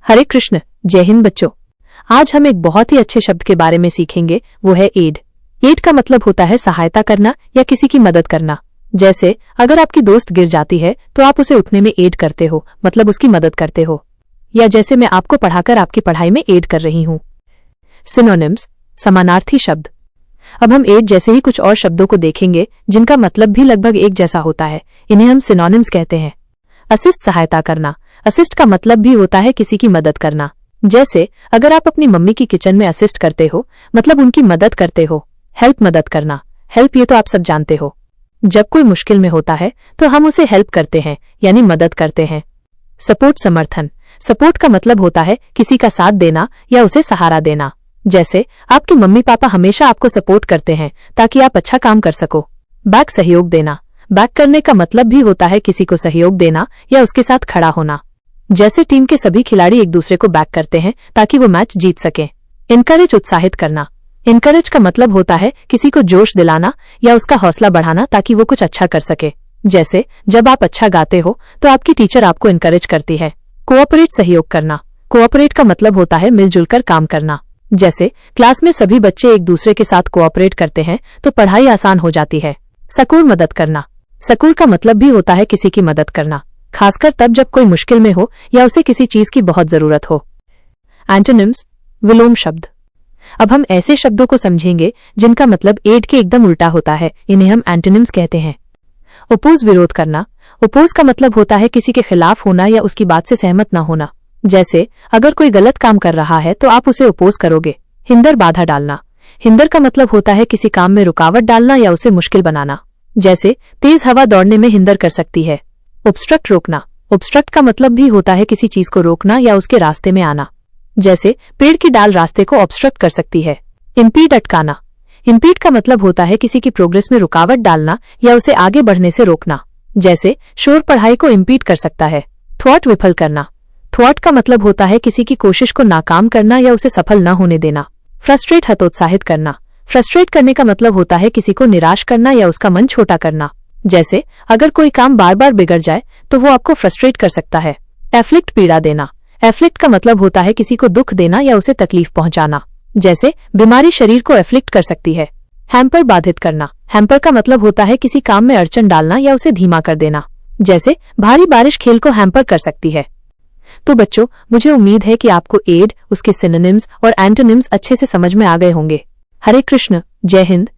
हरे कृष्ण, जय हिंद बच्चों। आज हम एक बहुत ही अच्छे शब्द के बारे में सीखेंगे, वो है एड। एड का मतलब होता है सहायता करना या किसी की मदद करना। जैसे अगर आपकी दोस्त गिर जाती है तो आप उसे उठने में एड करते हो, मतलब उसकी मदद करते हो। या जैसे मैं आपको पढ़ाकर आपकी पढ़ाई में एड कर रही हूँ। सिनोनिम्स, समानार्थी शब्द। अब हम एड जैसे ही कुछ और शब्दों को देखेंगे जिनका मतलब भी लगभग एक जैसा होता है। इन्हें हम सिनोनिम्स कहते हैं। असिस्ट, सहायता करना। असिस्ट का मतलब भी होता है किसी की मदद करना। जैसे अगर आप अपनी मम्मी की किचन में असिस्ट करते हो, मतलब उनकी मदद करते हो। हेल्प, मदद करना। हेल्प ये तो आप सब जानते हो। जब कोई मुश्किल में होता है तो हम उसे हेल्प करते हैं, यानी मदद करते हैं। सपोर्ट, समर्थन। सपोर्ट का मतलब होता है किसी का साथ देना या उसे सहारा देना। जैसे आपके मम्मी पापा हमेशा आपको सपोर्ट करते हैं ताकि आप अच्छा काम कर सको। बैक, सहयोग देना। बैक करने का मतलब भी होता है किसी को सहयोग देना या उसके साथ खड़ा होना। जैसे टीम के सभी खिलाड़ी एक दूसरे को बैक करते हैं ताकि वो मैच जीत सके। इनकरेज, उत्साहित करना। इनकरेज का मतलब होता है किसी को जोश दिलाना या उसका हौसला बढ़ाना ताकि वो कुछ अच्छा कर सके। जैसे जब आप अच्छा गाते हो तो आपकी टीचर आपको इनकरेज करती है। कोऑपरेट, सहयोग करना। कोऑपरेट का मतलब होता है मिलजुल कर काम करना। जैसे क्लास में सभी बच्चे एक दूसरे के साथ कोऑपरेट करते हैं तो पढ़ाई आसान हो जाती है। सकुर, मदद करना। सकुर का मतलब भी होता है किसी की मदद करना, खासकर तब जब कोई मुश्किल में हो या उसे किसी चीज की बहुत जरूरत हो। एंटोनिम्स, विलोम शब्द। अब हम ऐसे शब्दों को समझेंगे जिनका मतलब एड के एकदम उल्टा होता है। इन्हें हम एंटोनिम्स कहते हैं। ओपोज, विरोध करना। ओपोज का मतलब होता है किसी के खिलाफ होना या उसकी बात से सहमत न होना। जैसे अगर कोई गलत काम कर रहा है तो आप उसे ओपोज करोगे। हिंदर, बाधा डालना। हिंदर का मतलब होता है किसी काम में रुकावट डालना या उसे मुश्किल बनाना। जैसे तेज हवा दौड़ने में हिंदर कर सकती है। ऑब्स्ट्रक्ट, रोकना। ऑब्स्ट्रक्ट का मतलब भी होता है किसी चीज को रोकना या उसके रास्ते में आना। जैसे पेड़ की डाल रास्ते को ऑब्स्ट्रक्ट कर सकती है। इम्पीड, अटकाना। इम्पीड का मतलब होता है किसी की प्रोग्रेस में रुकावट डालना या उसे आगे बढ़ने से रोकना। जैसे शोर पढ़ाई को इम्पीड कर सकता है। थ्वॉट, विफल करना। थ्वॉट का मतलब होता है किसी की कोशिश को नाकाम करना या उसे सफल न होने देना। फ्रस्ट्रेट, हतोत्साहित करना। फ्रस्ट्रेट करने का मतलब होता है किसी को निराश करना या उसका मन छोटा करना। जैसे अगर कोई काम बार बार बिगड़ जाए तो वो आपको फ्रस्ट्रेट कर सकता है। एफ्लिक्ट, पीड़ा देना। एफ्लिक्ट का मतलब होता है किसी को दुख देना या उसे तकलीफ पहुंचाना। जैसे बीमारी शरीर को एफ्लिक्ट कर सकती है। हैम्पर, बाधित करना। हैम्पर का मतलब होता है किसी काम में अड़चन डालना या उसे धीमा कर देना। जैसे भारी बारिश खेल को हैम्पर कर सकती है। तो बच्चों, मुझे उम्मीद है कि आपको एड, उसके सिनोनिम्स और एंटोनिम्स अच्छे से समझ में आ गए होंगे। हरे कृष्ण, जय हिंद।